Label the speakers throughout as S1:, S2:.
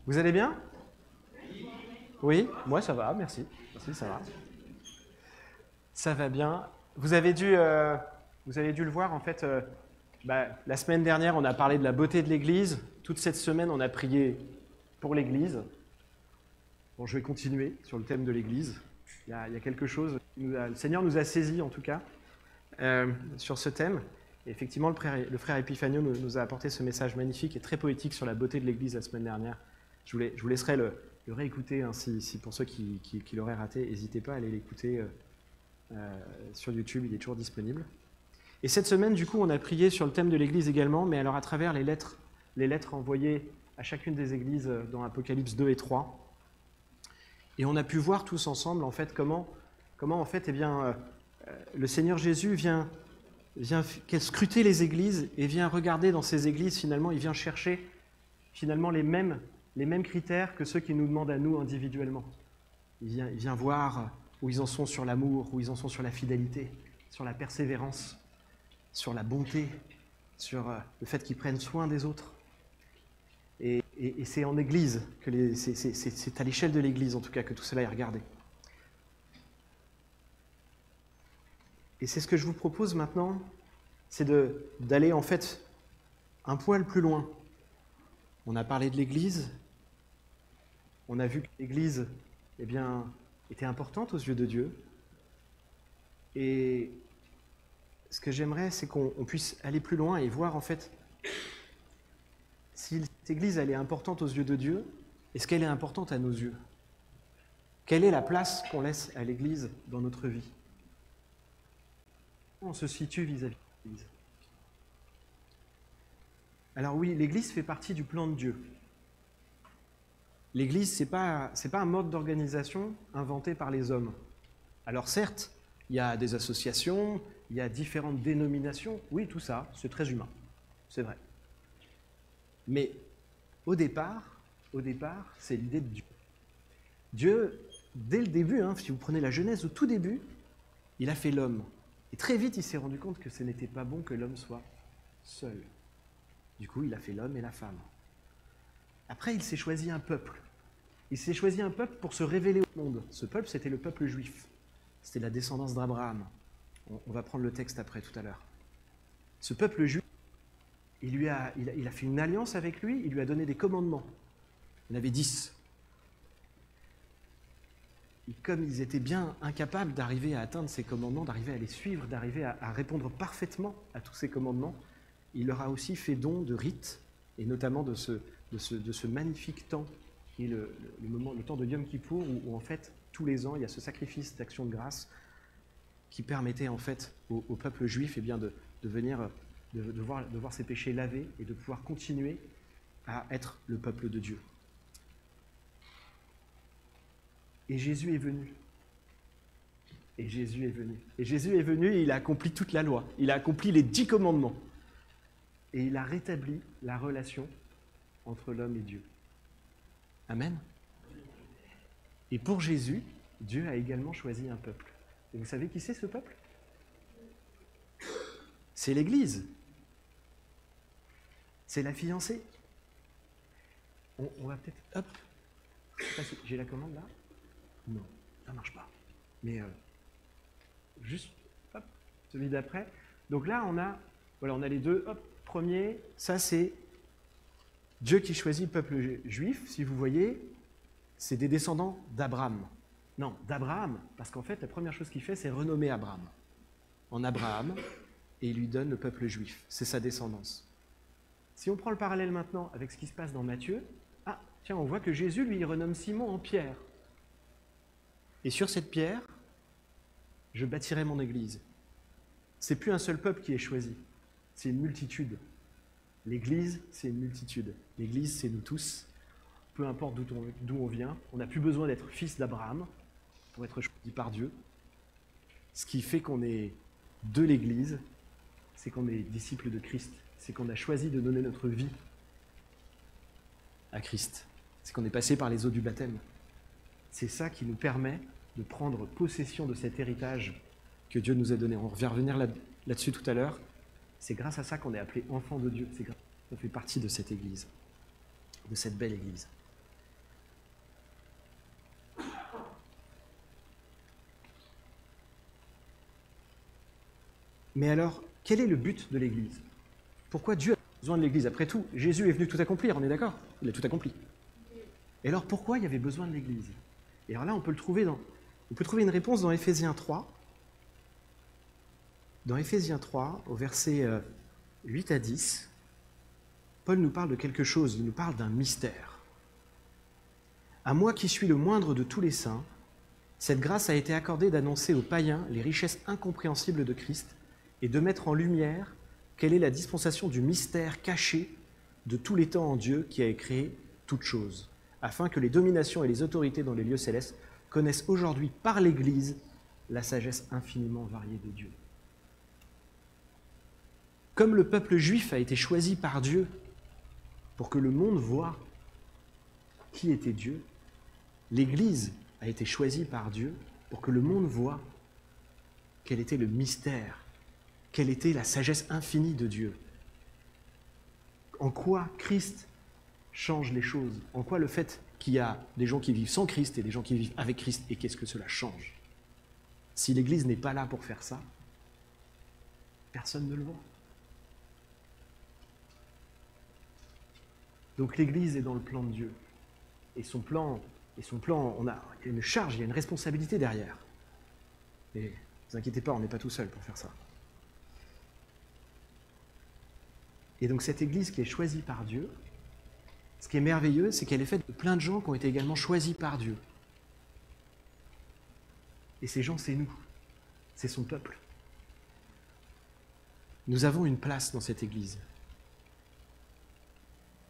S1: Vous allez bien? Oui, moi ça va, merci. Merci, ça va. Ça va bien. Vous avez dû le voir, en fait, la semaine dernière, on a parlé de la beauté de l'Église. Toute cette semaine, on a prié pour l'Église. Bon, je vais continuer sur le thème de l'Église. Il y a quelque chose, le Seigneur nous a saisis, en tout cas, sur ce thème. Et effectivement, le frère Epifanio nous a apporté ce message magnifique et très poétique sur la beauté de l'Église la semaine dernière. Je vous laisserai le réécouter, hein, si pour ceux qui l'auraient raté, n'hésitez pas à aller l'écouter sur YouTube, il est toujours disponible. Et cette semaine, du coup, on a prié sur le thème de l'Église également, mais alors à travers les lettres envoyées à chacune des églises dans Apocalypse 2 et 3. Et on a pu voir tous ensemble, en fait, comment en fait, le Seigneur Jésus vient scruter les églises et vient regarder dans ces églises, finalement, il vient chercher finalement les mêmes critères que ceux qui nous demandent à nous individuellement. Il vient voir où ils en sont sur l'amour, où ils en sont sur la fidélité, sur la persévérance, sur la bonté, sur le fait qu'ils prennent soin des autres. Et c'est en Église, c'est à l'échelle de l'Église en tout cas que tout cela est regardé. Et c'est ce que je vous propose maintenant, c'est d'aller en fait un poil plus loin. On a parlé de l'Église, on a vu que l'Église était importante aux yeux de Dieu. Et ce que j'aimerais, c'est qu'on puisse aller plus loin et voir en fait si cette Église elle est importante aux yeux de Dieu, est-ce qu'elle est importante à nos yeux? Quelle est la place qu'on laisse à l'Église dans notre vie? On se situe vis-à-vis de l'Église. Alors oui, l'Église fait partie du plan de Dieu. L'Église, c'est pas un mode d'organisation inventé par les hommes. Alors certes, il y a des associations, il y a différentes dénominations, oui, tout ça, c'est très humain, c'est vrai. Mais au départ, c'est l'idée de Dieu. Dieu, dès le début, si vous prenez la Genèse, au tout début, il a fait l'homme. Et très vite, il s'est rendu compte que ce n'était pas bon que l'homme soit seul. Du coup, il a fait l'homme et la femme. Après, il s'est choisi un peuple. Il s'est choisi un peuple pour se révéler au monde. Ce peuple, c'était le peuple juif. C'était la descendance d'Abraham. On va prendre le texte après, tout à l'heure. Ce peuple juif, il a fait une alliance avec lui, il lui a donné des commandements. Il en avait 10. Et comme ils étaient bien incapables d'arriver à atteindre ces commandements, d'arriver à les suivre, d'arriver à répondre parfaitement à tous ces commandements, il leur a aussi fait don de rites, et notamment de ce magnifique temps, qui est le temps de Yom Kippour, où en fait, tous les ans, il y a ce sacrifice d'action de grâce qui permettait en fait au peuple juif de voir ses péchés lavés et de pouvoir continuer à être le peuple de Dieu. Et Jésus est venu. Et Jésus est venu et il a accompli toute la loi. Il a accompli les 10 commandements. Et il a rétabli la relation entre l'homme et Dieu. Amen. Et pour Jésus, Dieu a également choisi un peuple. Et vous savez qui c'est ce peuple? C'est l'Église. C'est la fiancée. On va peut-être... Hop. Je sais pas si j'ai la commande là? Non, ça ne marche pas. Mais juste, hop, celui d'après. Donc là, on a les deux. Hop, premier, ça c'est Dieu qui choisit le peuple juif. Si vous voyez, c'est des descendants d'Abraham. Non, d'Abraham, parce qu'en fait, la première chose qu'il fait, c'est renommer Abraham en Abraham, et il lui donne le peuple juif. C'est sa descendance. Si on prend le parallèle maintenant avec ce qui se passe dans Matthieu, on voit que Jésus, lui, il renomme Simon en Pierre. Et sur cette pierre, je bâtirai mon Église. C'est plus un seul peuple qui est choisi, c'est une multitude. L'Église, c'est une multitude. L'Église, c'est nous tous, peu importe d'où on vient. On n'a plus besoin d'être fils d'Abraham pour être choisi par Dieu. Ce qui fait qu'on est de l'Église, c'est qu'on est disciples de Christ. C'est qu'on a choisi de donner notre vie à Christ. C'est qu'on est passé par les eaux du baptême. C'est ça qui nous permet de prendre possession de cet héritage que Dieu nous a donné. On va revenir là-dessus tout à l'heure. C'est grâce à ça qu'on est appelé enfant de Dieu. C'est grâce à ça qu'on fait partie de cette Église, de cette belle Église. Mais alors, quel est le but de l'Église? Pourquoi Dieu a besoin de l'Église? Après tout, Jésus est venu tout accomplir, on est d'accord? Il a tout accompli. Et alors, pourquoi il y avait besoin de l'Église? Et alors là, on peut trouver une réponse dans Éphésiens 3. Dans Éphésiens 3, au verset 8 à 10, Paul nous parle de quelque chose, il nous parle d'un mystère. « À moi qui suis le moindre de tous les saints, cette grâce a été accordée d'annoncer aux païens les richesses incompréhensibles de Christ et de mettre en lumière quelle est la dispensation du mystère caché de tous les temps en Dieu qui a créé toutes choses, afin que les dominations et les autorités dans les lieux célestes connaissent aujourd'hui par l'Église la sagesse infiniment variée de Dieu. » Comme le peuple juif a été choisi par Dieu pour que le monde voie qui était Dieu, l'Église a été choisie par Dieu pour que le monde voie quel était le mystère, quelle était la sagesse infinie de Dieu. En quoi Christ change les choses, en quoi le fait qu'il y a des gens qui vivent sans Christ et des gens qui vivent avec Christ, et qu'est-ce que cela change? Si l'Église n'est pas là pour faire ça, personne ne le voit. Donc l'Église est dans le plan de Dieu. Et son plan, il y a une charge, il y a une responsabilité derrière. Mais ne vous inquiétez pas, on n'est pas tout seul pour faire ça. Et donc cette Église qui est choisie par Dieu, ce qui est merveilleux, c'est qu'elle est faite de plein de gens qui ont été également choisis par Dieu. Et ces gens, c'est nous. C'est son peuple. Nous avons une place dans cette Église.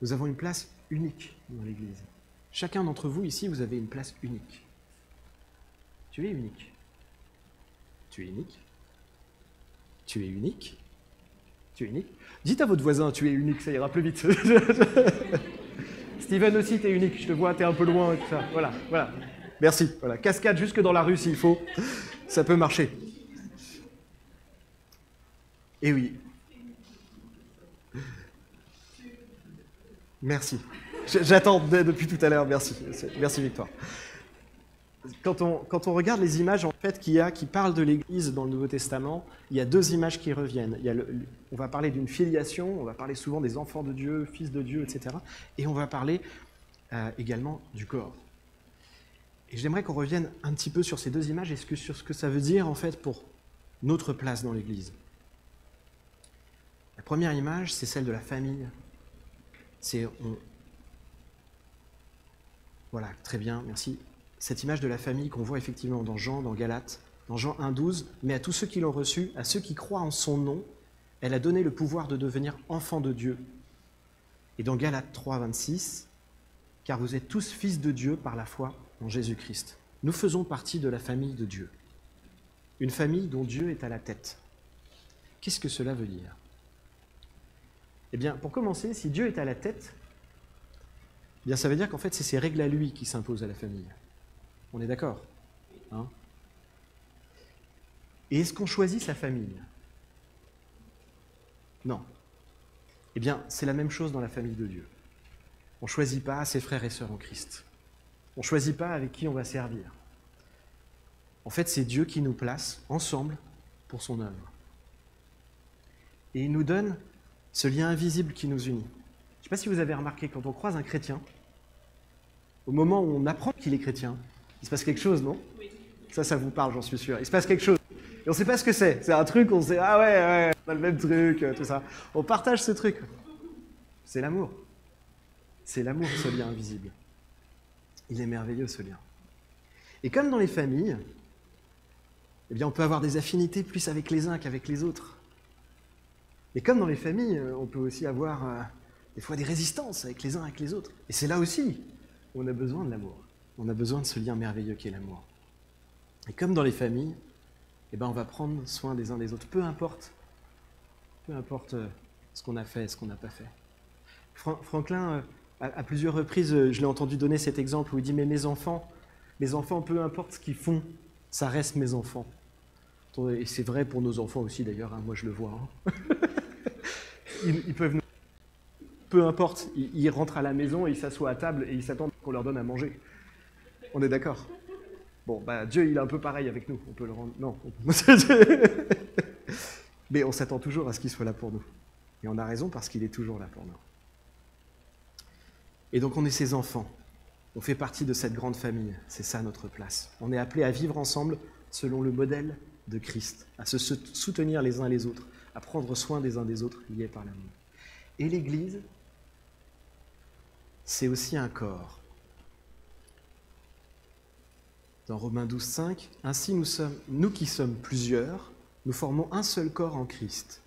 S1: Nous avons une place unique dans l'Église. Chacun d'entre vous ici, vous avez une place unique. Tu es unique. Tu es unique. Tu es unique. Tu es unique. Dites à votre voisin, tu es unique, ça ira plus vite. Steven aussi, tu es unique. Je te vois, tu es un peu loin et tout ça. Voilà, voilà. Merci. Voilà. Cascade jusque dans la rue s'il faut. Ça peut marcher. Et oui. Merci. J'attends depuis tout à l'heure. Merci. Merci Victoire. Quand on regarde les images en fait qui parlent de l'Église dans le Nouveau Testament, il y a deux images qui reviennent. On va parler d'une filiation, on va parler souvent des enfants de Dieu, fils de Dieu, etc. Et on va parler également du corps. Et j'aimerais qu'on revienne un petit peu sur ces deux images et sur ce que ça veut dire en fait pour notre place dans l'Église. La première image, c'est celle de la famille. Voilà, très bien, merci. Cette image de la famille qu'on voit effectivement dans Jean, dans Galates, dans Jean 1,12, mais à tous ceux qui l'ont reçu, à ceux qui croient en son nom, elle a donné le pouvoir de devenir enfants de Dieu. Et dans Galates 3,26, car vous êtes tous fils de Dieu par la foi en Jésus-Christ. Nous faisons partie de la famille de Dieu. Une famille dont Dieu est à la tête. Qu'est-ce que cela veut dire? Eh bien, pour commencer, si Dieu est à la tête, eh bien, ça veut dire qu'en fait, c'est ses règles à lui qui s'imposent à la famille. On est d'accord, hein? Et est-ce qu'on choisit sa famille? Non. Eh bien, c'est la même chose dans la famille de Dieu. On ne choisit pas ses frères et sœurs en Christ. On ne choisit pas avec qui on va servir. En fait, c'est Dieu qui nous place ensemble pour son œuvre. Et il nous donne ce lien invisible qui nous unit. Je ne sais pas si vous avez remarqué, quand on croise un chrétien, au moment où on apprend qu'il est chrétien, il se passe quelque chose, non? Oui. Ça vous parle, j'en suis sûr. Il se passe quelque chose. Et on ne sait pas ce que c'est. C'est un truc, on sait, ah ouais, on a le même truc, tout ça. On partage ce truc. C'est l'amour. C'est l'amour, ce lien invisible. Il est merveilleux, ce lien. Et comme dans les familles, eh bien, on peut avoir des affinités plus avec les uns qu'avec les autres. Et comme dans les familles, on peut aussi avoir des fois des résistances avec les uns avec les autres. Et c'est là aussi où on a besoin de l'amour. On a besoin de ce lien merveilleux qu'est l'amour. Et comme dans les familles, eh ben, on va prendre soin des uns des autres, peu importe ce qu'on a fait et ce qu'on n'a pas fait. Franklin, à plusieurs reprises, je l'ai entendu donner cet exemple où il dit « Mais mes enfants, peu importe ce qu'ils font, ça reste mes enfants. » Et c'est vrai pour nos enfants aussi d'ailleurs, hein, moi je le vois. Hein. Ils peuvent nous... Peu importe, ils rentrent à la maison et ils s'assoient à table et ils s'attendent qu'on leur donne à manger. On est d'accord? Bon, bah Dieu il est un peu pareil avec nous, on peut le rendre... Non. Mais on s'attend toujours à ce qu'il soit là pour nous. Et on a raison parce qu'il est toujours là pour nous. Et donc on est ses enfants. On fait partie de cette grande famille. C'est ça notre place. On est appelés à vivre ensemble selon le modèle de Christ, à se soutenir les uns les autres, à prendre soin des uns des autres liés par l'amour. Et l'Église, c'est aussi un corps. Dans Romains 12, 5, « Ainsi nous qui sommes plusieurs, nous formons un seul corps en Christ.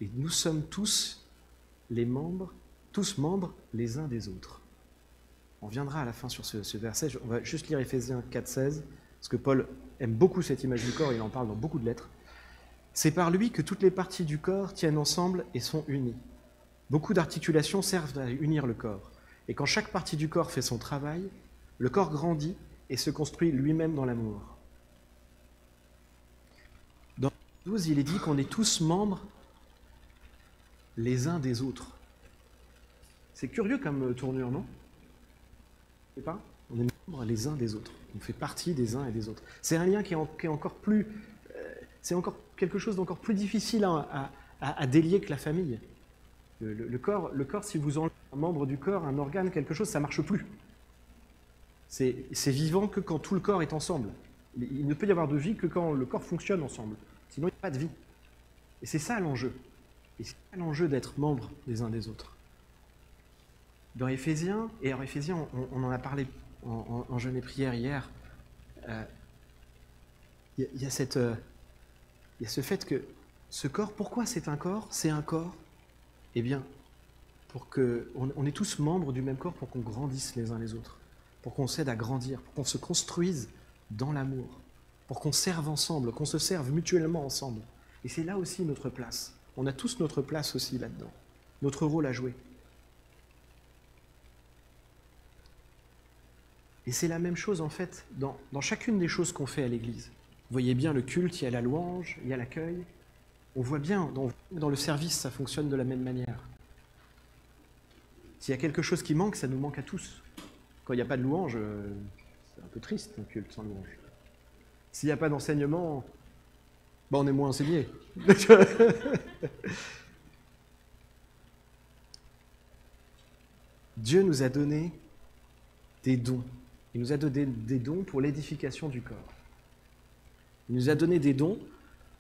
S1: Et nous sommes tous membres les uns des autres. » On viendra à la fin sur ce verset. On va juste lire Éphésiens 4, 16, parce que Paul aime beaucoup cette image du corps, il en parle dans beaucoup de lettres. « C'est par lui que toutes les parties du corps tiennent ensemble et sont unies. Beaucoup d'articulations servent à unir le corps. Et quand chaque partie du corps fait son travail, le corps grandit et se construit lui-même dans l'amour. » Dans 12, il est dit qu'on est tous membres les uns des autres. C'est curieux comme tournure, non? Je sais pas. On est membres les uns des autres. On fait partie des uns et des autres. C'est un lien qui est encore plus... c'est encore quelque chose d'encore plus difficile à délier que la famille. Le corps, si vous enlevez un membre du corps, un organe, quelque chose, ça ne marche plus. C'est vivant que quand tout le corps est ensemble. Il ne peut y avoir de vie que quand le corps fonctionne ensemble. Sinon, il n'y a pas de vie. Et c'est ça l'enjeu. Et c'est ça l'enjeu d'être membres des uns des autres. Dans Éphésiens, on en a parlé en jeûne et prière hier, il y a ce fait que ce corps, pourquoi c'est un corps? C'est un corps, eh bien, on est tous membres du même corps pour qu'on grandisse les uns les autres, pour qu'on s'aide à grandir, pour qu'on se construise dans l'amour, pour qu'on serve ensemble, qu'on se serve mutuellement ensemble. Et c'est là aussi notre place. On a tous notre place aussi là-dedans, notre rôle à jouer. Et c'est la même chose en fait dans chacune des choses qu'on fait à l'Église. Vous voyez bien le culte, il y a la louange, il y a l'accueil. On voit bien, dans le service, ça fonctionne de la même manière. S'il y a quelque chose qui manque, ça nous manque à tous. Quand il n'y a pas de louange, c'est un peu triste un culte sans louange. S'il n'y a pas d'enseignement, on est moins enseigné. Dieu nous a donné des dons. Il nous a donné des dons pour l'édification du corps. Il nous a donné des dons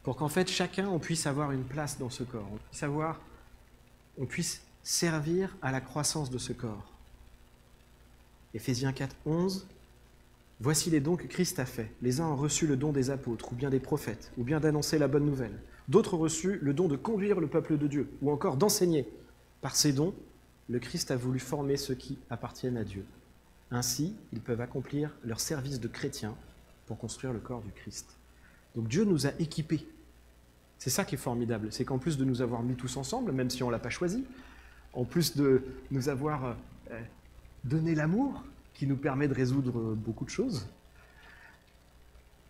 S1: pour qu'en fait chacun on puisse avoir une place dans ce corps. On puisse servir à la croissance de ce corps. Éphésiens 4, 11. « Voici les dons que Christ a faits. Les uns ont reçu le don des apôtres, ou bien des prophètes, ou bien d'annoncer la bonne nouvelle. D'autres ont reçu le don de conduire le peuple de Dieu, ou encore d'enseigner. Par ces dons, le Christ a voulu former ceux qui appartiennent à Dieu. Ainsi, ils peuvent accomplir leur service de chrétiens pour construire le corps du Christ. » Donc Dieu nous a équipés. C'est ça qui est formidable, c'est qu'en plus de nous avoir mis tous ensemble, même si on ne l'a pas choisi, en plus de nous avoir donné l'amour, qui nous permet de résoudre beaucoup de choses,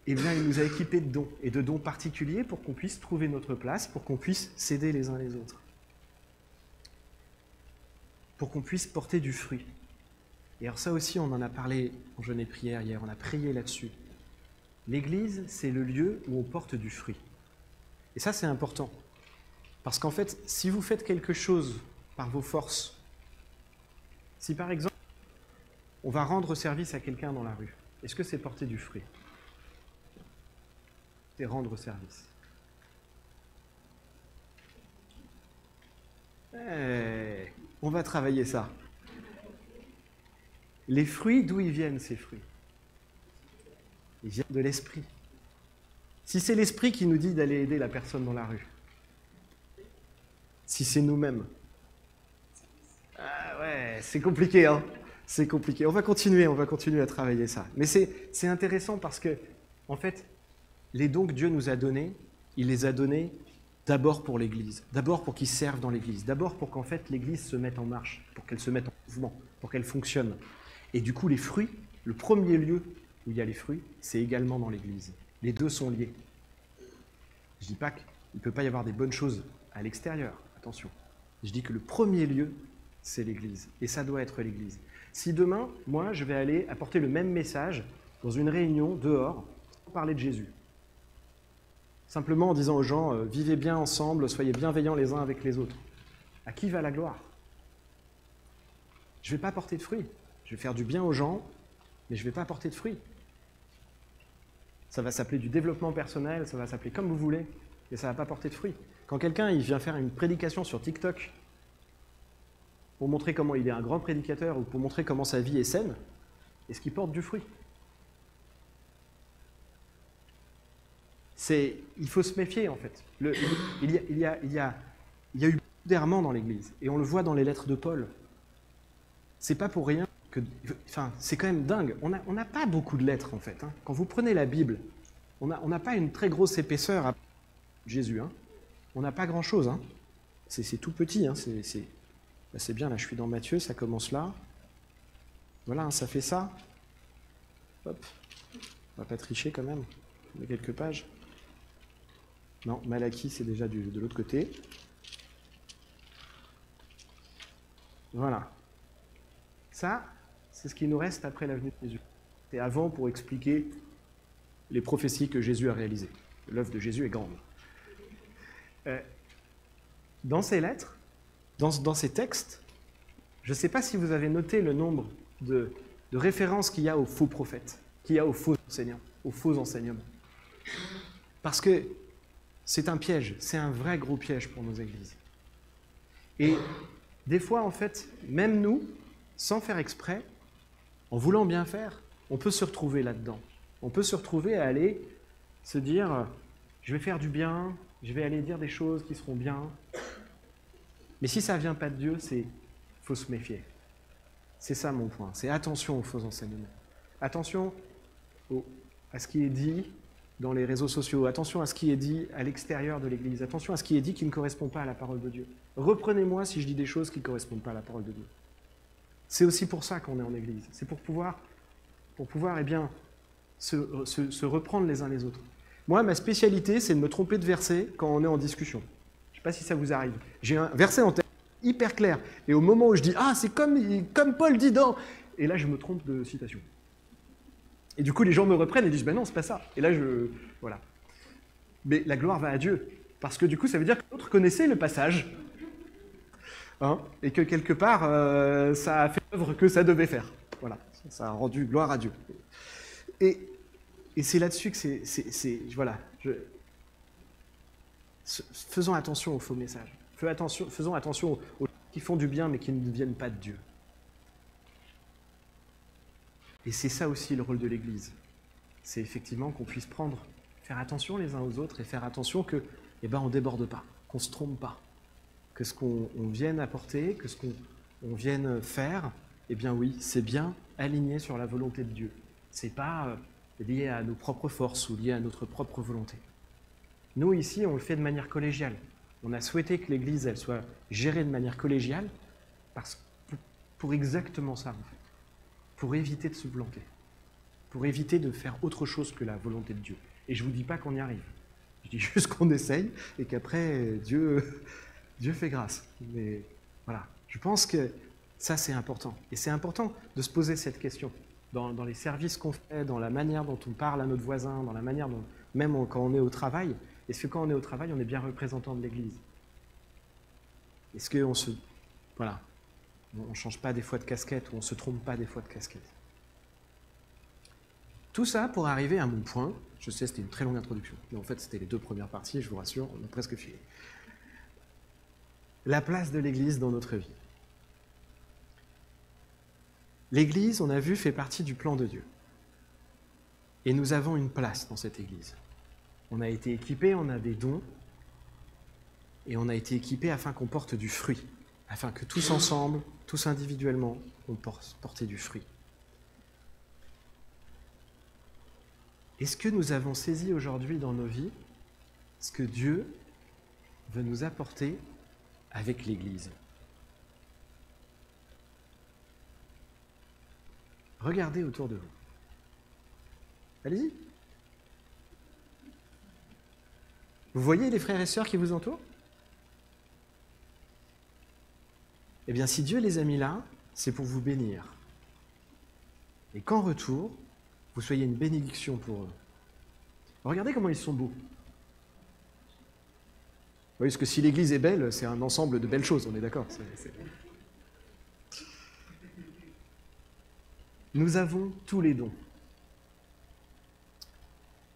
S1: eh bien, il nous a équipés de dons, et de dons particuliers pour qu'on puisse trouver notre place, pour qu'on puisse s'aider les uns les autres, pour qu'on puisse porter du fruit. Et alors ça aussi, on en a parlé en jeûne et prière hier, on a prié là-dessus. L'Église, c'est le lieu où on porte du fruit. Et ça, c'est important. Parce qu'en fait, si vous faites quelque chose par vos forces, si par exemple, on va rendre service à quelqu'un dans la rue, est-ce que c'est porter du fruit? C'est rendre service. On va travailler ça. Les fruits, d'où ils viennent ces fruits? Ils viennent de l'esprit. Si c'est l'esprit qui nous dit d'aller aider la personne dans la rue, si c'est nous-mêmes, ah ouais, c'est compliqué, hein? C'est compliqué. On va continuer à travailler ça. Mais c'est intéressant parce que, en fait, les dons que Dieu nous a donnés, il les a donnés d'abord pour l'Église, d'abord pour qu'ils servent dans l'Église, d'abord pour qu'en fait l'Église se mette en marche, pour qu'elle se mette en mouvement, pour qu'elle fonctionne. Et du coup, les fruits, le premier lieu où il y a les fruits, c'est également dans l'Église. Les deux sont liés. Je ne dis pas qu'il ne peut pas y avoir des bonnes choses à l'extérieur, attention. Je dis que le premier lieu, c'est l'Église. Et ça doit être l'Église. Si demain, moi, je vais aller apporter le même message dans une réunion dehors, pour parler de Jésus, simplement en disant aux gens vivez bien ensemble, soyez bienveillants les uns avec les autres. À qui va la gloire? Je ne vais pas porter de fruits. Je vais faire du bien aux gens, mais je ne vais pas porter de fruits. Ça va s'appeler du développement personnel, ça va s'appeler comme vous voulez, et ça ne va pas porter de fruits. Quand quelqu'un il vient faire une prédication sur TikTok pour montrer comment il est un grand prédicateur ou pour montrer comment sa vie est saine, est-ce qu'il porte du fruit? Il faut se méfier, en fait. Il y a eu beaucoup d'errements dans l'Église, et on le voit dans les lettres de Paul. C'est pas pour rien que... Enfin, c'est quand même dingue. On n'a pas beaucoup de lettres, en fait. Hein. Quand vous prenez la Bible, on n'a pas une très grosse épaisseur à Jésus. Hein. On n'a pas grand-chose. Hein. C'est tout petit. Hein. C'est bien, là, je suis dans Matthieu, ça commence là. Voilà, hein, ça fait ça. Hop. On va pas tricher, quand même. On met quelques pages. Non, Malachie, c'est déjà de l'autre côté. Voilà. Ça, c'est ce qui nous reste après la venue de Jésus. Et avant, pour expliquer les prophéties que Jésus a réalisées. L'œuvre de Jésus est grande. Dans ces lettres, dans ces textes, je ne sais pas si vous avez noté le nombre de références qu'il y a aux faux prophètes, qu'il y a aux faux enseignants, aux faux enseignements. Parce que c'est un piège, c'est un vrai gros piège pour nos églises. Et des fois, en fait, même nous, sans faire exprès, en voulant bien faire, on peut se retrouver là-dedans. On peut se retrouver à aller se dire « je vais faire du bien, je vais aller dire des choses qui seront bien ». Mais si ça ne vient pas de Dieu, il faut se méfier. C'est ça mon point, c'est attention aux faux enseignements. Attention à ce qui est dit dans les réseaux sociaux, attention à ce qui est dit à l'extérieur de l'Église, attention à ce qui est dit qui ne correspond pas à la parole de Dieu. Reprenez-moi si je dis des choses qui ne correspondent pas à la parole de Dieu. C'est aussi pour ça qu'on est en Église, c'est pour pouvoir eh bien, se reprendre les uns les autres. Moi, ma spécialité, c'est de me tromper de verset quand on est en discussion. Je ne sais pas si ça vous arrive. J'ai un verset en tête hyper clair, et au moment où je dis « Ah, c'est comme Paul dit dans… » Et là, je me trompe de citation. Et du coup, les gens me reprennent et disent « Ben non, c'est pas ça. » Et là, voilà. Mais la gloire va à Dieu, parce que du coup, ça veut dire que l'autre connaissait le passage, hein, et que quelque part, ça a fait l'œuvre que ça devait faire. Voilà, ça a rendu gloire à Dieu. Et c'est là-dessus que voilà. Faisons attention aux faux messages. Faisons attention aux gens qui font du bien, mais qui ne viennent pas de Dieu. Et c'est ça aussi le rôle de l'Église. C'est effectivement qu'on puisse faire attention les uns aux autres et faire attention que, on ne déborde pas, qu'on ne se trompe pas, que ce qu'on vienne apporter, que ce qu'on vienne faire, oui, c'est bien aligné sur la volonté de Dieu. Ce n'est pas lié à nos propres forces ou lié à notre propre volonté. Nous, ici, on le fait de manière collégiale. On a souhaité que l'Église elle soit gérée de manière collégiale pour exactement ça, en fait. Pour éviter de se planter, pour éviter de faire autre chose que la volonté de Dieu. Et je ne vous dis pas qu'on y arrive. Je dis juste qu'on essaye et qu'après, Dieu fait grâce. Mais voilà, je pense que ça, c'est important. Et c'est important de se poser cette question. Dans les services qu'on fait, dans la manière dont on parle à notre voisin, dans la manière dont, même quand on est au travail, est-ce que quand on est au travail, on est bien représentant de l'Église? Est-ce qu'on voilà, on ne change pas des fois de casquette ou on ne se trompe pas des fois de casquette? Tout ça pour arriver à mon point. Je sais, c'était une très longue introduction, mais en fait, c'était les deux premières parties, je vous rassure, on a presque fini. La place de l'Église dans notre vie. L'Église, on a vu, fait partie du plan de Dieu. Et nous avons une place dans cette Église. On a été équipés, on a des dons, et on a été équipés afin qu'on porte du fruit, afin que tous ensemble, tous individuellement, on porte du fruit. Est-ce que nous avons saisi aujourd'hui dans nos vies ce que Dieu veut nous apporter avec l'Église? Regardez autour de vous. Allez-y. Vous voyez les frères et sœurs qui vous entourent? Eh bien, si Dieu les a mis là, c'est pour vous bénir. Et qu'en retour, vous soyez une bénédiction pour eux. Regardez comment ils sont beaux. Oui, parce que si l'Église est belle, c'est un ensemble de belles choses, on est d'accord. Nous avons tous les dons.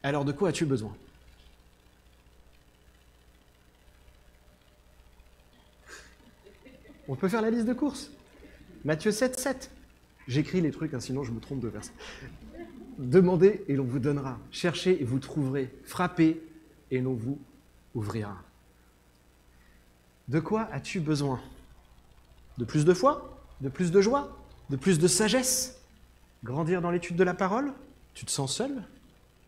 S1: Alors de quoi as-tu besoin? On peut faire la liste de courses. Matthieu 7, 7. J'écris les trucs, hein, sinon je me trompe de verset. Demandez et l'on vous donnera. Cherchez et vous trouverez. Frappez et l'on vous ouvrira. De quoi as-tu besoin? De plus de foi? De plus de joie? De plus de sagesse? Grandir dans l'étude de la parole? Tu te sens seul?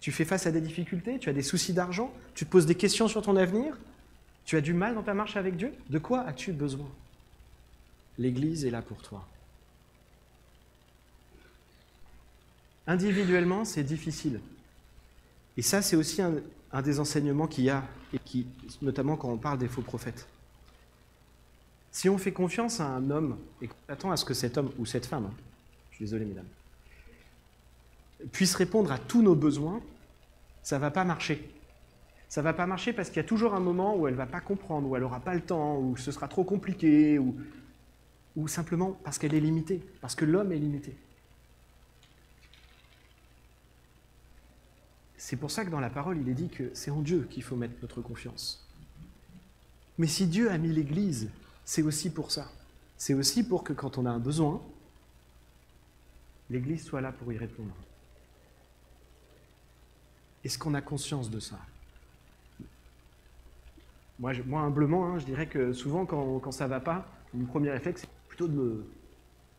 S1: Tu fais face à des difficultés? Tu as des soucis d'argent? Tu te poses des questions sur ton avenir? Tu as du mal dans ta marche avec Dieu? De quoi as-tu besoin? L'Église est là pour toi. Individuellement, c'est difficile. Et ça, c'est aussi un des enseignements qu'il y a, et notamment quand on parle des faux prophètes. Si on fait confiance à un homme et qu'on attend à ce que cet homme, ou cette femme, je suis désolé mesdames, puisse répondre à tous nos besoins, ça ne va pas marcher. Ça ne va pas marcher parce qu'il y a toujours un moment où elle ne va pas comprendre, où elle n'aura pas le temps, où ce sera trop compliqué, ou simplement parce qu'elle est limitée, parce que l'homme est limité. C'est pour ça que dans la parole, il est dit que c'est en Dieu qu'il faut mettre notre confiance. Mais si Dieu a mis l'Église, c'est aussi pour ça. C'est aussi pour que quand on a un besoin, l'Église soit là pour y répondre. Est-ce qu'on a conscience de ça? Moi humblement, je dirais que souvent, quand ça ne va pas, mon premier réflexe, c'est plutôt de me...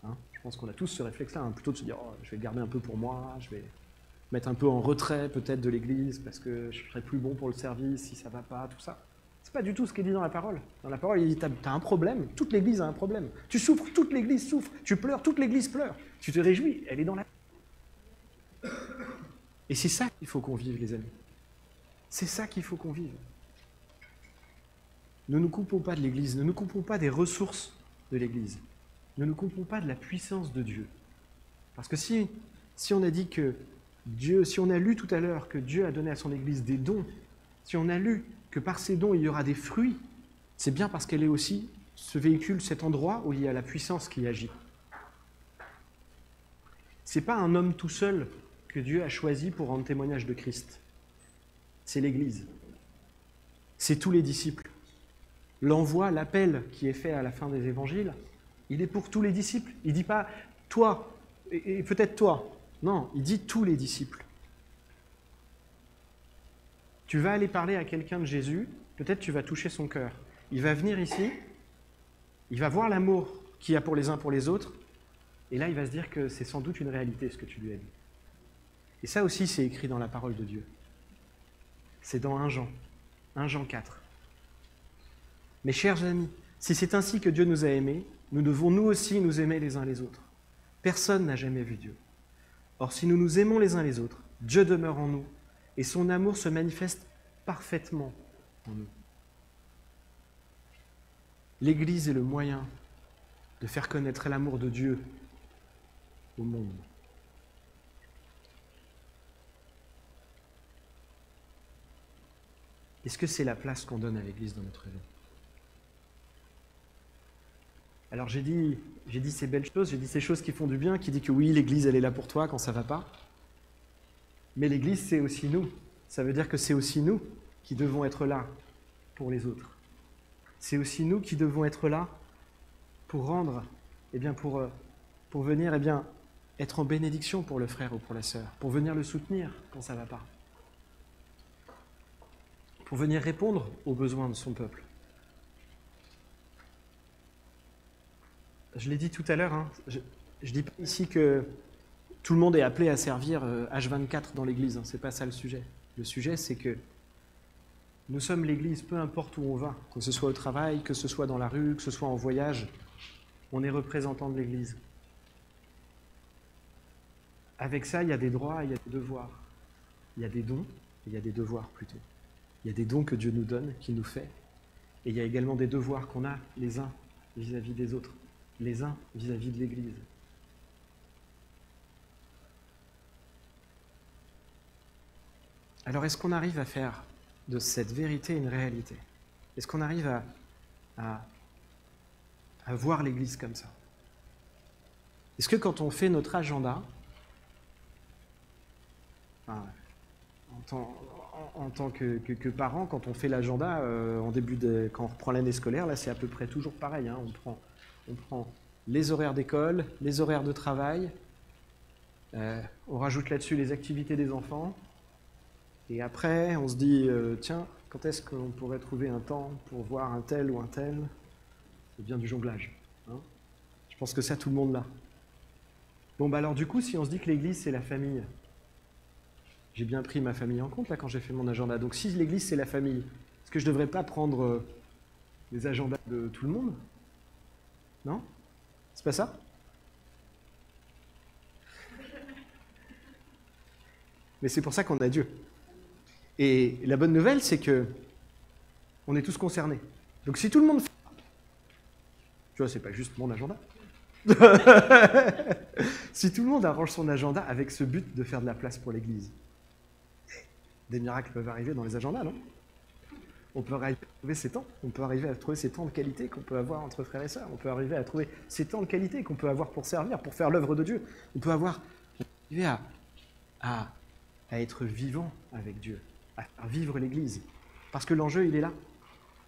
S1: je pense qu'on a tous ce réflexe-là, plutôt de se dire oh, je vais le garder un peu pour moi, je vais mettre un peu en retrait peut-être de l'Église parce que je serai plus bon pour le service si ça ne va pas, tout ça. C'est pas du tout ce qui est dit dans la parole. Dans la parole, il dit t'as un problème, toute l'Église a un problème. Tu souffres, toute l'Église souffre. Tu pleures, toute l'Église pleure. Tu te réjouis, elle est dans la... Et c'est ça qu'il faut qu'on vive, les amis. C'est ça qu'il faut qu'on vive. Ne nous coupons pas de l'Église, ne nous coupons pas des ressources de l'Église. Ne nous coupons pas de la puissance de Dieu. Parce que si on a dit que Dieu, si on a lu tout à l'heure que Dieu a donné à son Église des dons, si on a lu que par ces dons il y aura des fruits, c'est bien parce qu'elle est aussi ce véhicule, cet endroit où il y a la puissance qui agit. Ce n'est pas un homme tout seul que Dieu a choisi pour rendre témoignage de Christ. C'est l'Église. C'est tous les disciples. L'envoi, l'appel qui est fait à la fin des évangiles, il est pour tous les disciples. Il ne dit pas « toi » et peut-être toi. Non, il dit tous les disciples. Tu vas aller parler à quelqu'un de Jésus, peut-être tu vas toucher son cœur. Il va venir ici, il va voir l'amour qu'il y a pour les uns pour les autres, et là il va se dire que c'est sans doute une réalité ce que tu lui as dit. Et ça aussi c'est écrit dans la parole de Dieu. C'est dans 1 Jean 4. Mes chers amis, si c'est ainsi que Dieu nous a aimés, nous devons nous aussi nous aimer les uns les autres. Personne n'a jamais vu Dieu. Or, si nous nous aimons les uns les autres, Dieu demeure en nous, et son amour se manifeste parfaitement en nous. L'Église est le moyen de faire connaître l'amour de Dieu au monde. Est-ce que c'est la place qu'on donne à l'Église dans notre vie? Alors j'ai dit ces belles choses, j'ai dit ces choses qui font du bien, qui dit que oui, l'Église, elle est là pour toi quand ça ne va pas. Mais l'Église, c'est aussi nous. Ça veut dire que c'est aussi nous qui devons être là pour les autres. C'est aussi nous qui devons être là pour rendre, pour venir être en bénédiction pour le frère ou pour la sœur, pour venir le soutenir quand ça ne va pas, pour venir répondre aux besoins de son peuple. Je l'ai dit tout à l'heure, je ne dis pas ici que tout le monde est appelé à servir H24 dans l'Église, ce n'est pas ça le sujet. Le sujet, c'est que nous sommes l'Église, peu importe où on va, que ce soit au travail, que ce soit dans la rue, que ce soit en voyage, on est représentant de l'Église. Avec ça, il y a des droits, il y a des devoirs. Il y a des dons, et il y a des devoirs plutôt. Il y a des dons que Dieu nous donne, qu'il nous fait, et il y a également des devoirs qu'on a les uns vis-à-vis des autres, les uns vis-à-vis de l'Église. Alors, est-ce qu'on arrive à faire de cette vérité une réalité? Est-ce qu'on arrive à voir l'Église comme ça? Est-ce que quand on fait notre agenda, enfin, en tant que parent, quand on fait l'agenda, quand on reprend l'année scolaire, là c'est à peu près toujours pareil, hein, on prend les horaires d'école, les horaires de travail, on rajoute là-dessus les activités des enfants, et après on se dit, tiens, quand est-ce qu'on pourrait trouver un temps pour voir un tel ou un tel? C'est bien du jonglage. Hein, je pense que ça, tout le monde l'a. Bon, bah alors du coup, si on se dit que l'Église, c'est la famille, j'ai bien pris ma famille en compte là quand j'ai fait mon agenda. Donc si l'Église, c'est la famille, est-ce que je ne devrais pas prendre les agendas de tout le monde? Non? C'est pas ça? Mais c'est pour ça qu'on a Dieu. Et la bonne nouvelle, c'est que on est tous concernés. Donc si tout le monde fait... Tu vois, c'est pas juste mon agenda. Si tout le monde arrange son agenda avec ce but de faire de la place pour l'Église, des miracles peuvent arriver dans les agendas, non? On peut arriver à trouver ces temps, on peut arriver à trouver ces temps de qualité qu'on peut avoir entre frères et sœurs, on peut arriver à trouver ces temps de qualité qu'on peut avoir pour servir, pour faire l'œuvre de Dieu. On peut arriver à être vivant avec Dieu, à faire vivre l'Église. Parce que l'enjeu, il est là.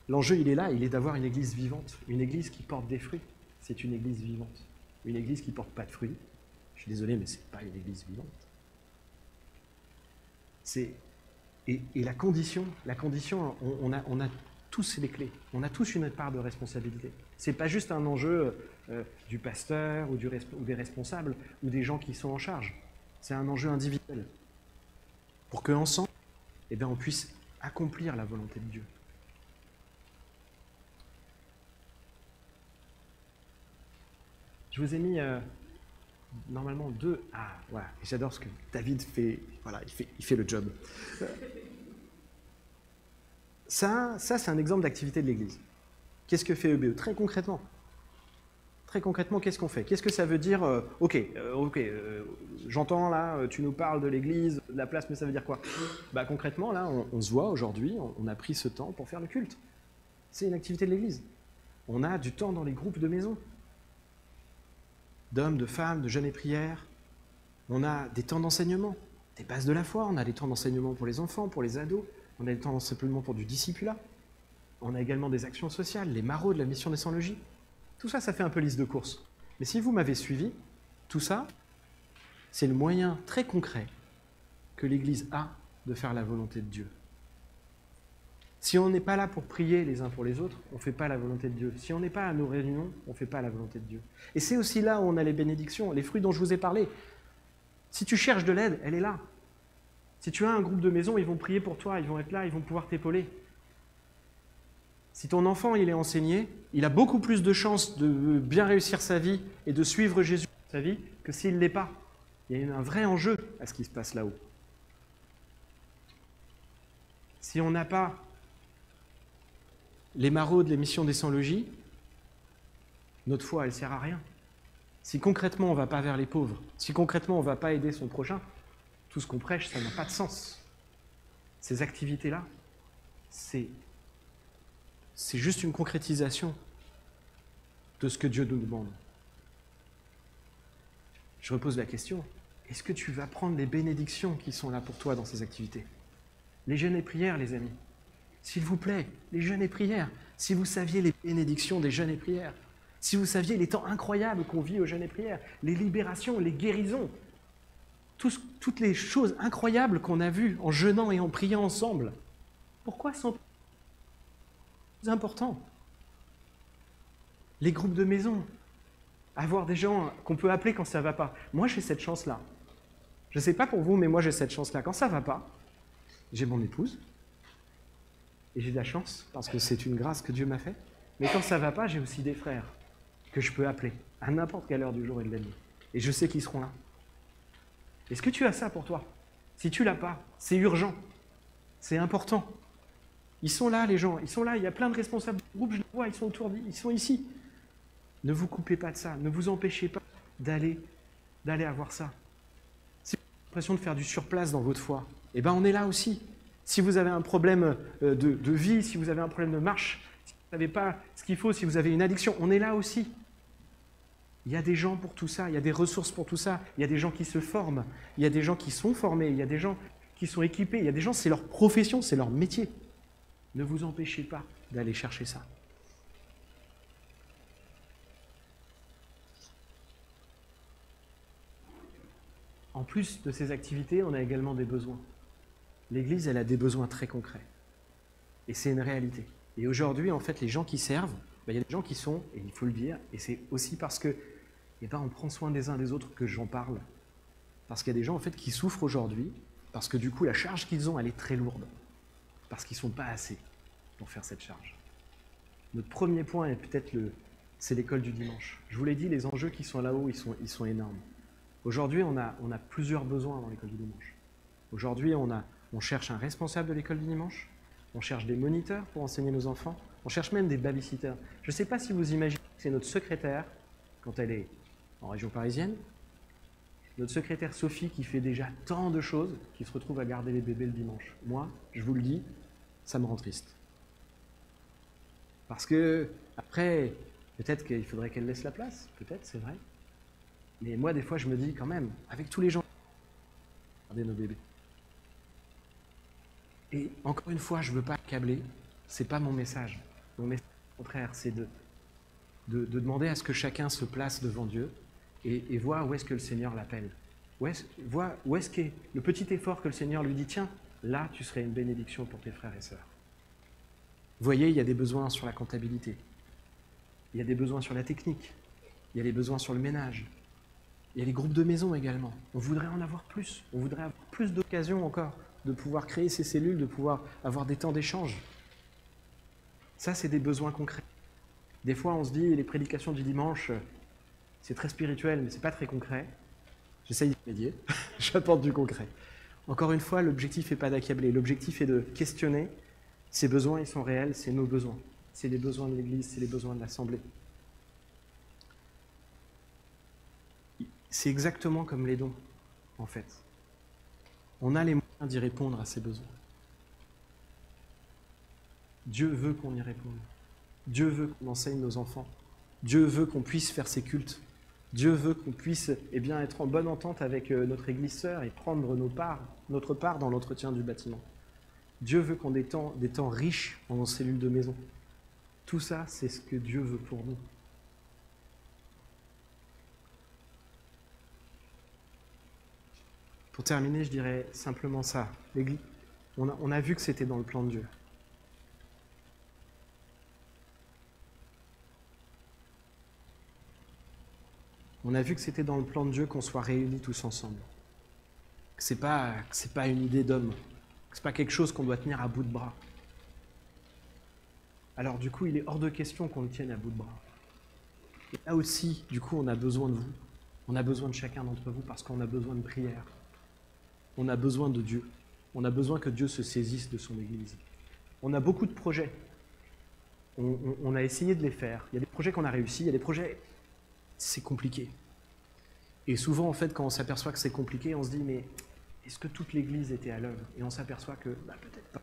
S1: L'enjeu, il est là, il est d'avoir une Église vivante, une Église qui porte des fruits. C'est une Église vivante. Une Église qui ne porte pas de fruits, je suis désolé, mais ce n'est pas une Église vivante. Et la condition, on a tous les clés, on a tous une part de responsabilité. Ce n'est pas juste un enjeu du pasteur ou des responsables ou des gens qui sont en charge. C'est un enjeu individuel. Pour qu'ensemble, on puisse accomplir la volonté de Dieu. Je vous ai mis normalement deux... Ah, voilà, j'adore ce que David fait. Voilà, il fait le job. Ça c'est un exemple d'activité de l'Église. Qu'est-ce que fait EBE? Très concrètement, qu'est-ce qu'on fait? Qu'est-ce que ça veut dire? J'entends là, tu nous parles de l'Église, de la place, mais ça veut dire quoi? Bah, concrètement, là, on se voit aujourd'hui, on a pris ce temps pour faire le culte. C'est une activité de l'Église. On a du temps dans les groupes de maison. D'hommes, de femmes, de jeûne et prière. On a des temps d'enseignement, des bases de la foi, on a des temps d'enseignement pour les enfants, pour les ados, on a des temps d'enseignement pour du discipulat. On a également des actions sociales, les maraudes, la mission des sans-logis. Tout ça, ça fait un peu liste de courses. Mais si vous m'avez suivi, tout ça, c'est le moyen très concret que l'Église a de faire la volonté de Dieu. Si on n'est pas là pour prier les uns pour les autres, on ne fait pas la volonté de Dieu. Si on n'est pas à nos réunions, on ne fait pas la volonté de Dieu. Et c'est aussi là où on a les bénédictions, les fruits dont je vous ai parlé. Si tu cherches de l'aide, elle est là. Si tu as un groupe de maison, ils vont prier pour toi, ils vont être là, ils vont pouvoir t'épauler. Si ton enfant il est enseigné, il a beaucoup plus de chances de bien réussir sa vie et de suivre Jésus dans sa vie que s'il ne l'est pas. Il y a un vrai enjeu à ce qui se passe là-haut. Si on n'a pas les maraudes, les missions des sans-logis, notre foi, elle ne sert à rien. Si concrètement, on ne va pas vers les pauvres, si concrètement, on ne va pas aider son prochain, tout ce qu'on prêche, ça n'a pas de sens. Ces activités-là, c'est juste une concrétisation de ce que Dieu nous demande. Je repose la question, est-ce que tu vas prendre les bénédictions qui sont là pour toi dans ces activités? Les jeûnes et prières, les amis. S'il vous plaît, les jeûnes et prières. Si vous saviez les bénédictions des jeûnes et prières, si vous saviez les temps incroyables qu'on vit aux jeûnes et prières, les libérations, les guérisons, toutes les choses incroyables qu'on a vues en jeûnant et en priant ensemble, pourquoi sont plus importants? Les groupes de maison, avoir des gens qu'on peut appeler quand ça ne va pas. Moi, j'ai cette chance-là. Je ne sais pas pour vous, mais moi, j'ai cette chance-là. Quand ça ne va pas, j'ai mon épouse, et j'ai de la chance, parce que c'est une grâce que Dieu m'a faite. Mais quand ça ne va pas, j'ai aussi des frères que je peux appeler à n'importe quelle heure du jour et de la nuit. Et je sais qu'ils seront là. Est-ce que tu as ça pour toi? Si tu ne l'as pas, c'est urgent. C'est important. Ils sont là, les gens. Ils sont là. Il y a plein de responsables de groupe. Je les vois. Ils sont autour. Ils sont ici. Ne vous coupez pas de ça. Ne vous empêchez pas d'aller avoir ça. Si vous avez l'impression de faire du surplace dans votre foi, eh bien, on est là aussi. Si vous avez un problème de vie, si vous avez un problème de marche, si vous ne savez pas ce qu'il faut, si vous avez une addiction, on est là aussi. Il y a des gens pour tout ça, il y a des ressources pour tout ça, il y a des gens qui se forment, il y a des gens qui sont formés, il y a des gens qui sont équipés, il y a des gens, c'est leur profession, c'est leur métier. Ne vous empêchez pas d'aller chercher ça. En plus de ces activités, on a également des besoins. L'Église, elle a des besoins très concrets. Et c'est une réalité. Et aujourd'hui, en fait, les gens qui servent, il y a des gens qui sont, et il faut le dire, et c'est aussi parce que on prend soin des uns des autres que j'en parle. Parce qu'il y a des gens, en fait, qui souffrent aujourd'hui, parce que du coup, la charge qu'ils ont, elle est très lourde. Parce qu'ils ne sont pas assez pour faire cette charge. Notre premier point est peut-être c'est l'école du dimanche. Je vous l'ai dit, les enjeux qui sont là-haut, ils sont énormes. Aujourd'hui, on a plusieurs besoins dans l'école du dimanche. Aujourd'hui, on cherche un responsable de l'école du dimanche, on cherche des moniteurs pour enseigner nos enfants, on cherche même des babysitters. Je ne sais pas si vous imaginez que c'est notre secrétaire, quand elle est en région parisienne, notre secrétaire Sophie qui fait déjà tant de choses, qui se retrouve à garder les bébés le dimanche. Moi, je vous le dis, ça me rend triste. Parce que, après, peut-être qu'il faudrait qu'elle laisse la place, peut-être, c'est vrai. Mais moi, des fois, je me dis quand même, avec tous les gens, regardez nos bébés. Et encore une fois, je ne veux pas accabler, ce n'est pas mon message. Mon message, au contraire, c'est de demander à ce que chacun se place devant Dieu et voit où est-ce que le Seigneur l'appelle. Voit où est-ce qu'est le petit effort que le Seigneur lui dit, tiens, là, tu serais une bénédiction pour tes frères et sœurs. Vous voyez, il y a des besoins sur la comptabilité, il y a des besoins sur la technique, il y a des besoins sur le ménage, il y a les groupes de maison également. On voudrait en avoir plus, on voudrait avoir plus d'occasions encore de pouvoir créer ces cellules, de pouvoir avoir des temps d'échange. Ça, c'est des besoins concrets. Des fois, on se dit, les prédications du dimanche, c'est très spirituel, mais ce n'est pas très concret. J'essaye d'y médier, j'apporte du concret. Encore une fois, l'objectif n'est pas d'accabler, l'objectif est de questionner. Ces besoins, ils sont réels, c'est nos besoins. C'est les besoins de l'Église, c'est les besoins de l'Assemblée. C'est exactement comme les dons, en fait. On a les moyens d'y répondre à ces besoins. Dieu veut qu'on y réponde. Dieu veut qu'on enseigne nos enfants. Dieu veut qu'on puisse faire ces cultes. Dieu veut qu'on puisse être en bonne entente avec notre Église sœur et prendre notre part dans l'entretien du bâtiment. Dieu veut qu'on ait des temps riches en cellules de maison. Tout ça, c'est ce que Dieu veut pour nous. Pour terminer, je dirais simplement ça. L'Église, on a vu que c'était dans le plan de Dieu. On a vu que c'était dans le plan de Dieu qu'on soit réunis tous ensemble. Que ce n'est pas une idée d'homme. Que ce n'est pas quelque chose qu'on doit tenir à bout de bras. Alors du coup, il est hors de question qu'on le tienne à bout de bras. Et là aussi, du coup, on a besoin de vous. On a besoin de chacun d'entre vous parce qu'on a besoin de prière. On a besoin de Dieu. On a besoin que Dieu se saisisse de son Église. On a beaucoup de projets. On a essayé de les faire. Il y a des projets qu'on a réussi, il y a des projets, c'est compliqué. Et souvent, en fait, quand on s'aperçoit que c'est compliqué, on se dit, mais est-ce que toute l'Église était à l'œuvre? Et on s'aperçoit que, peut-être pas.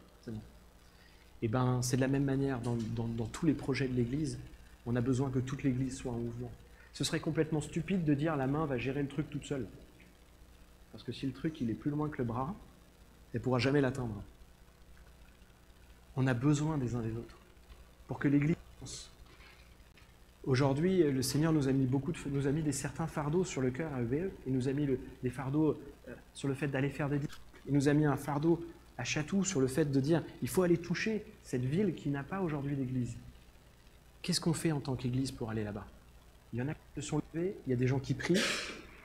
S1: Et c'est de la même manière dans tous les projets de l'Église. On a besoin que toute l'Église soit en mouvement. Ce serait complètement stupide de dire la main va gérer le truc toute seule. Parce que si le truc il est plus loin que le bras, elle ne pourra jamais l'atteindre. On a besoin des uns des autres pour que l'Église avance. Aujourd'hui, le Seigneur nous a mis certains fardeaux sur le cœur à EBE. Il nous a mis des fardeaux sur le fait d'aller faire des disciples. Il nous a mis un fardeau à Chatou sur le fait de dire il faut aller toucher cette ville qui n'a pas aujourd'hui d'église. Qu'est-ce qu'on fait en tant qu'Église pour aller là-bas? Il y en a qui se sont levés, il y a des gens qui prient,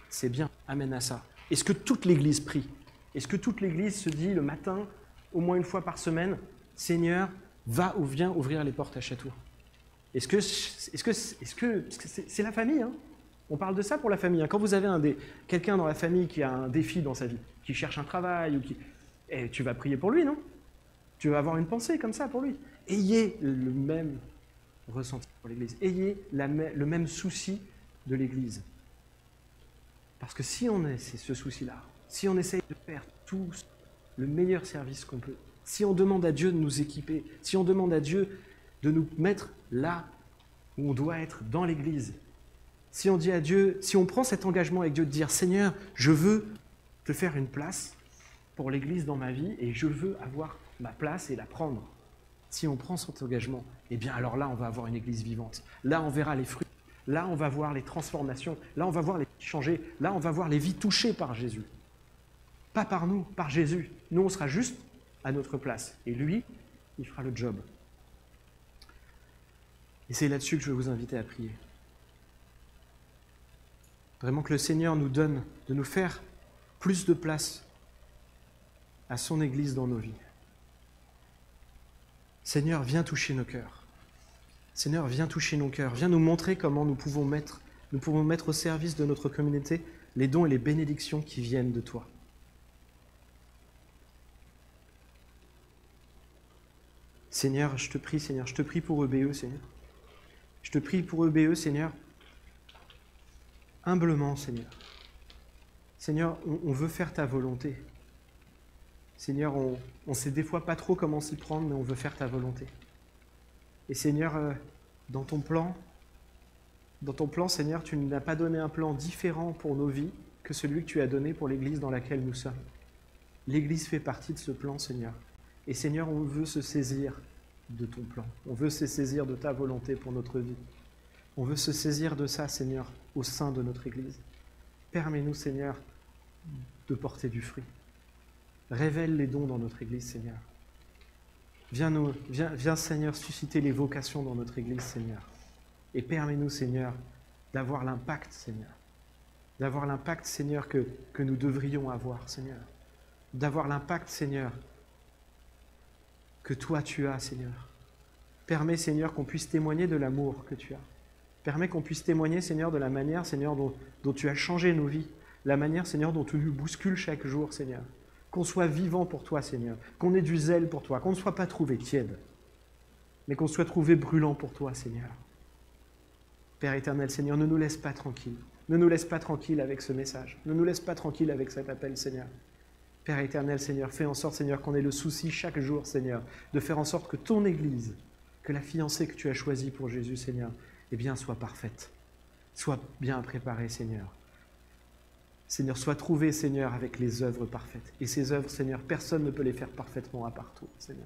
S1: c'est bien, amen à ça. Est-ce que toute l'Église prie? Est-ce que toute l'Église se dit le matin, au moins une fois par semaine, Seigneur, va ou viens ouvrir les portes à Chatou? Est-ce que c'est la famille, hein? On parle de ça pour la famille. Quand vous avez quelqu'un dans la famille qui a un défi dans sa vie, qui cherche un travail, tu vas prier pour lui, non? Tu vas avoir une pensée comme ça pour lui. Ayez le même ressenti pour l'Église. Ayez le même souci de l'Église. Parce que si on a ce souci-là, si on essaye de faire tous le meilleur service qu'on peut, si on demande à Dieu de nous équiper, si on demande à Dieu de nous mettre là où on doit être dans l'Église, si on dit à Dieu, si on prend cet engagement avec Dieu de dire « Seigneur, je veux te faire une place pour l'Église dans ma vie et je veux avoir ma place et la prendre ». Si on prend cet engagement, eh bien alors là, on va avoir une Église vivante. Là, on verra les fruits. Là, on va voir les transformations. Là, on va voir les vies changer. Là, on va voir les vies touchées par Jésus. Pas par nous, par Jésus. Nous, on sera juste à notre place. Et lui, il fera le job. Et c'est là-dessus que je veux vous inviter à prier. Vraiment que le Seigneur nous donne de nous faire plus de place à son Église dans nos vies. Seigneur, viens toucher nos cœurs. Seigneur, viens toucher nos cœurs. Viens nous montrer comment nous pouvons mettre au service de notre communauté les dons et les bénédictions qui viennent de toi. Seigneur, je te prie pour EBE, Seigneur. Je te prie pour EBE, Seigneur, humblement, Seigneur. Seigneur, on veut faire ta volonté. Seigneur, on ne sait des fois pas trop comment s'y prendre, mais on veut faire ta volonté. Et Seigneur, dans ton plan, Seigneur, tu ne nous as pas donné un plan différent pour nos vies que celui que tu as donné pour l'Église dans laquelle nous sommes. L'Église fait partie de ce plan, Seigneur. Et Seigneur, on veut se saisir de ton plan. On veut se saisir de ta volonté pour notre vie. On veut se saisir de ça, Seigneur, au sein de notre Église. Permets-nous, Seigneur, de porter du fruit. Révèle les dons dans notre Église, Seigneur. Viens, Seigneur, susciter les vocations dans notre Église, Seigneur. Et permets-nous, Seigneur, d'avoir l'impact, Seigneur. D'avoir l'impact, Seigneur, que nous devrions avoir, Seigneur. D'avoir l'impact, Seigneur, que toi tu as, Seigneur. Permets, Seigneur, qu'on puisse témoigner de l'amour que tu as. Permets qu'on puisse témoigner, Seigneur, de la manière, Seigneur, dont tu as changé nos vies. La manière, Seigneur, dont tu nous bouscules chaque jour, Seigneur. Qu'on soit vivant pour toi, Seigneur. Qu'on ait du zèle pour toi. Qu'on ne soit pas trouvé tiède. Mais qu'on soit trouvé brûlant pour toi, Seigneur. Père éternel, Seigneur, ne nous laisse pas tranquilles. Ne nous laisse pas tranquilles avec ce message. Ne nous laisse pas tranquilles avec cet appel, Seigneur. Père éternel, Seigneur, fais en sorte, Seigneur, qu'on ait le souci chaque jour, Seigneur, de faire en sorte que ton Église, que la fiancée que tu as choisie pour Jésus, Seigneur, eh bien, soit parfaite. Soit bien préparée, Seigneur. Seigneur, sois trouvé, Seigneur, avec les œuvres parfaites. Et ces œuvres, Seigneur, personne ne peut les faire parfaitement à part toi, Seigneur.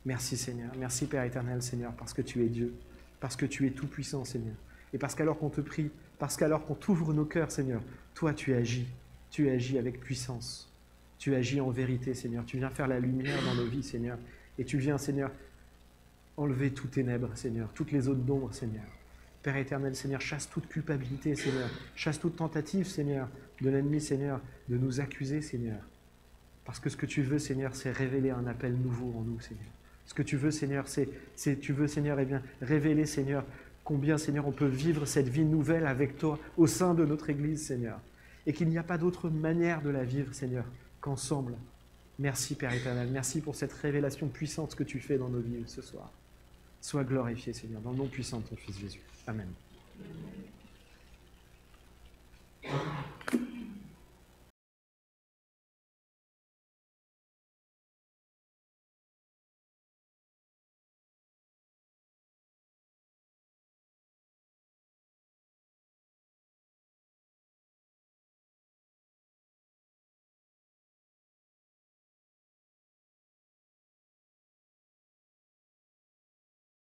S1: Merci, Seigneur. Merci, Père éternel, Seigneur, parce que tu es Dieu, parce que tu es tout-puissant, Seigneur. Et parce qu'alors qu'on te prie, parce qu'alors qu'on t'ouvre nos cœurs, Seigneur, toi, tu agis. Tu agis avec puissance. Tu agis en vérité, Seigneur. Tu viens faire la lumière dans nos vies, Seigneur. Et tu viens, Seigneur, enlever toutes ténèbres, Seigneur, toutes les zones d'ombre, Seigneur. Père éternel, Seigneur, chasse toute culpabilité, Seigneur. Chasse toute tentative, Seigneur, de l'ennemi, Seigneur, de nous accuser, Seigneur. Parce que ce que tu veux, Seigneur, c'est révéler un appel nouveau en nous, Seigneur. Ce que tu veux, Seigneur, tu veux, Seigneur, eh bien, révéler, Seigneur, combien, Seigneur, on peut vivre cette vie nouvelle avec toi au sein de notre Église, Seigneur. Et qu'il n'y a pas d'autre manière de la vivre, Seigneur, qu'ensemble. Merci, Père éternel. Merci pour cette révélation puissante que tu fais dans nos vies ce soir. Sois glorifié, Seigneur, dans le nom puissant de ton Fils Jésus. Amen.